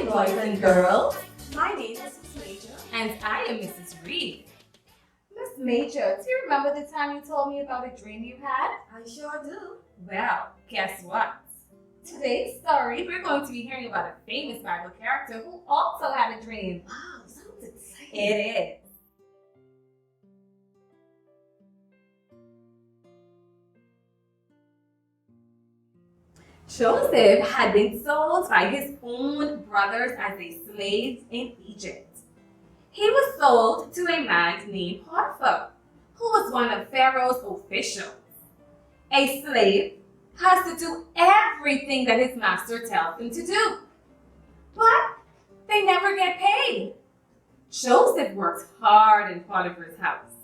boys and girls. My name is Mrs. Major. And I am Mrs. Reed. Miss Major, do you remember the time you told me about a dream you had? I sure do. Well, guess what? Today's story, we're going to be hearing about a famous Bible character who also had a dream. Wow, sounds exciting. It is. Joseph had been sold by his own brothers as a slave in Egypt. He was sold to a man named Potiphar, who was one of Pharaoh's officials. A slave has to do everything that his master tells him to do, but they never get paid. Joseph worked hard in Potiphar's house.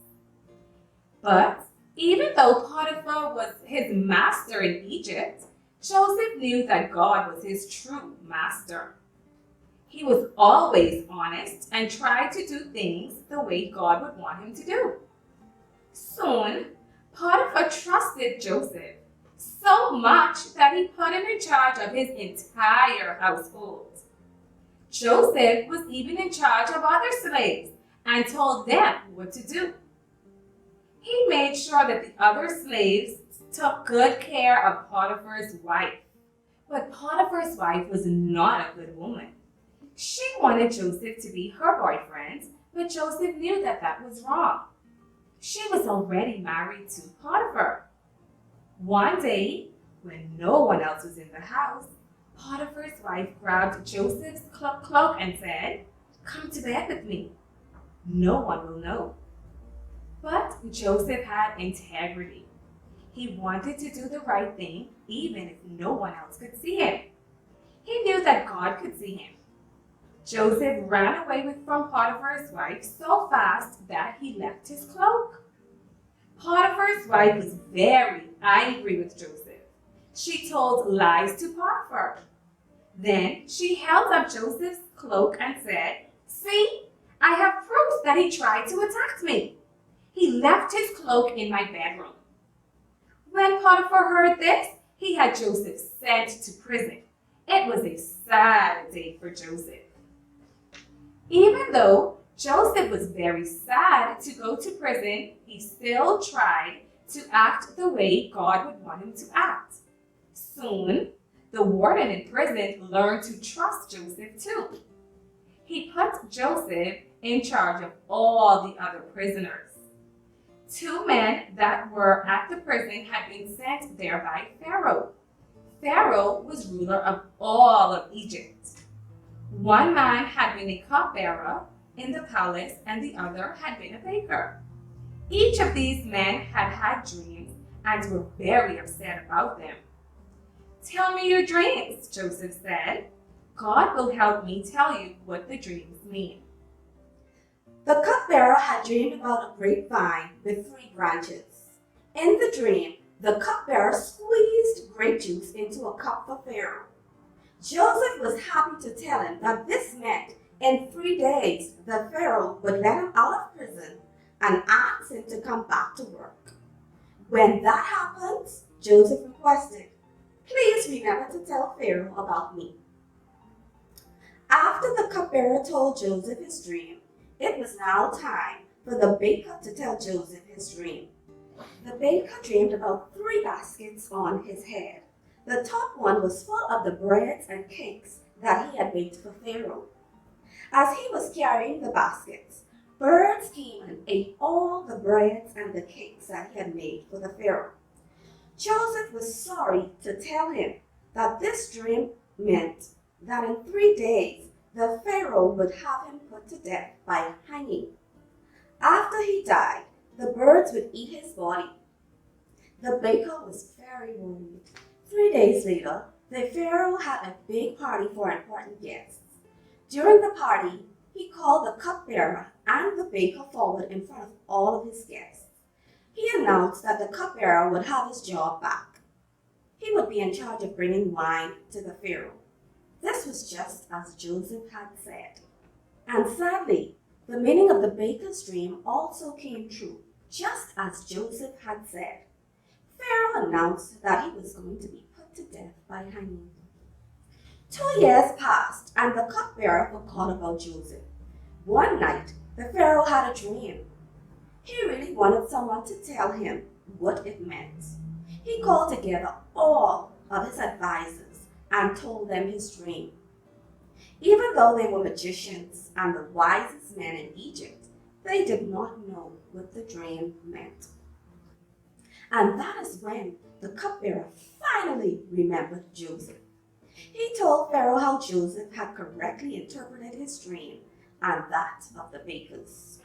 But even though Potiphar was his master in Egypt, Joseph knew that God was his true master. He was always honest and tried to do things the way God would want him to do. Soon, Potiphar trusted Joseph so much that he put him in charge of his entire household. Joseph was even in charge of other slaves and told them what to do. He made sure that the other slaves took good care of Potiphar's wife. But Potiphar's wife was not a good woman. She wanted Joseph to be her boyfriend, but Joseph knew that that was wrong. She was already married to Potiphar. One day, when no one else was in the house, Potiphar's wife grabbed Joseph's cloak and said, "Come to bed with me. No one will know." But Joseph had integrity. He wanted to do the right thing even if no one else could see him. He knew that God could see him. Joseph ran away from Potiphar's wife so fast that he left his cloak. Potiphar's wife was very angry with Joseph. She told lies to Potiphar. Then she held up Joseph's cloak and said, "See, I have proof that he tried to attack me. He left his cloak in my bedroom." When Potiphar heard this, he had Joseph sent to prison. It was a sad day for Joseph. Even though Joseph was very sad to go to prison, he still tried to act the way God would want him to act. Soon, the warden in prison learned to trust Joseph too. He put Joseph in charge of all the other prisoners. 2 men that were at the prison had been sent there by Pharaoh. Pharaoh was ruler of all of Egypt. One man had been a cupbearer in the palace and the other had been a baker. Each of these men had had dreams and were very upset about them. "Tell me your dreams," Joseph said. "God will help me tell you what the dreams mean." The cupbearer had dreamed about a grapevine with 3 branches. In the dream, the cupbearer squeezed grape juice into a cup for Pharaoh. Joseph was happy to tell him that this meant in 3 days the Pharaoh would let him out of prison and ask him to come back to work. When that happens, Joseph requested, "Please remember to tell Pharaoh about me." After the cupbearer told Joseph his dream, it was now time for the baker to tell Joseph his dream. The baker dreamed about 3 baskets on his head. The top one was full of the breads and cakes that he had baked for Pharaoh. As he was carrying the baskets, birds came and ate all the breads and the cakes that he had made for the Pharaoh. Joseph was sorry to tell him that this dream meant that in 3 days the Pharaoh would have him put to death by hanging. After he died, the birds would eat his body. The baker was very worried. 3 days later, the Pharaoh had a big party for important guests. During the party, he called the cupbearer and the baker forward in front of all of his guests. He announced that the cupbearer would have his job back. He would be in charge of bringing wine to the Pharaoh. This was just as Joseph had said. And sadly, the meaning of the baker's dream also came true, just as Joseph had said. Pharaoh announced that he was going to be put to death by hanging. 2 years passed, and the cupbearer forgot about Joseph. One night, the Pharaoh had a dream. He really wanted someone to tell him what it meant. He called together all of his advisors and told them his dream. Even though they were magicians and the wisest men in Egypt, they did not know what the dream meant. And that is when the cupbearer finally remembered Joseph. He told Pharaoh how Joseph had correctly interpreted his dream and that of the bakers.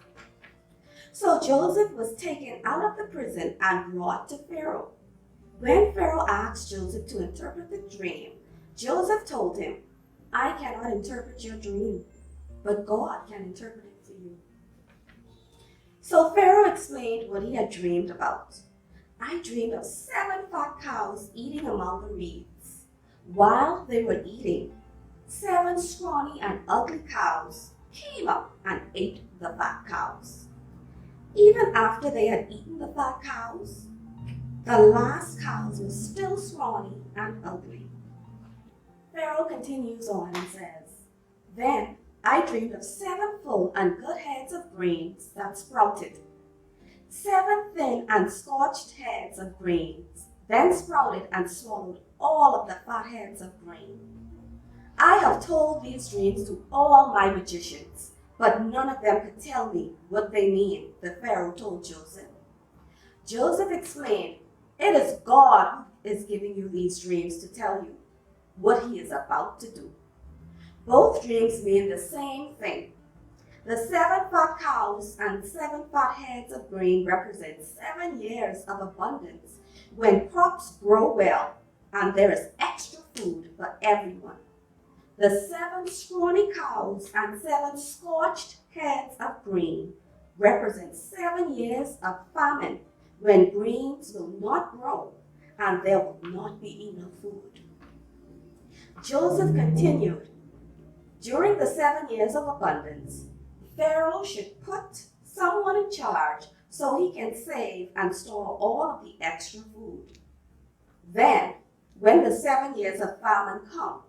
So Joseph was taken out of the prison and brought to Pharaoh. When Pharaoh asked Joseph to interpret the dream, Joseph told him, "I cannot interpret your dream, but God can interpret it for you." So Pharaoh explained what he had dreamed about. "I dreamed of 7 fat cows eating among the reeds. While they were eating, 7 scrawny and ugly cows came up and ate the fat cows. Even after they had eaten the fat cows, the last cows were still scrawny and ugly." Pharaoh continues on and says, "Then I dreamed of 7 full and good heads of grains that sprouted. 7 thin and scorched heads of grains then sprouted and swallowed all of the fat heads of grain. I have told these dreams to all my magicians, but none of them could tell me what they mean," the Pharaoh told Joseph. Joseph explained, "It is God who is giving you these dreams to tell you what he is about to do." Both dreams mean the same thing. The 7 fat cows and 7 fat heads of grain represent 7 years of abundance when crops grow well and there is extra food for everyone. The 7 scrawny cows and 7 scorched heads of grain represent 7 years of famine when grains will not grow and there will not be enough food. Joseph continued, "During the 7 years of abundance, Pharaoh should put someone in charge so he can save and store all of the extra food. Then, when the 7 years of famine come,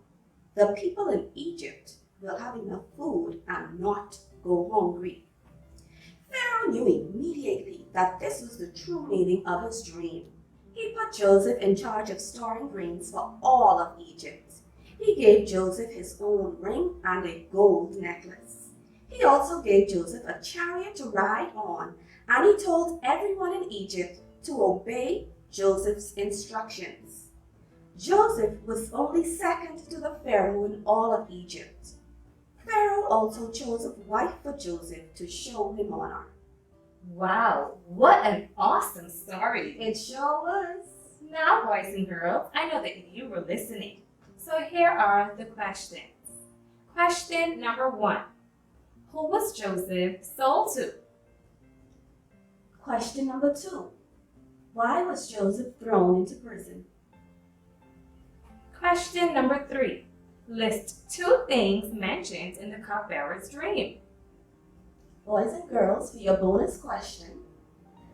the people in Egypt will have enough food and not go hungry." Pharaoh knew immediately that this was the true meaning of his dream. He put Joseph in charge of storing grains for all of Egypt. He gave Joseph his own ring and a gold necklace. He also gave Joseph a chariot to ride on, and he told everyone in Egypt to obey Joseph's instructions. Joseph was only second to the Pharaoh in all of Egypt. Pharaoh also chose a wife for Joseph to show him honor. Wow, what an awesome story. It sure was. Now, boys and girls, I know that you were listening. So here are the questions. Question number 1. Who was Joseph sold to? Question number 2. Why was Joseph thrown into prison? Question number 3. List 2 things mentioned in the cupbearer's dream. Boys and girls, for your bonus question,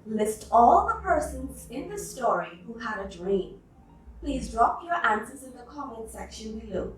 list all the persons in the story who had a dream. Please drop your answers in the comment section below.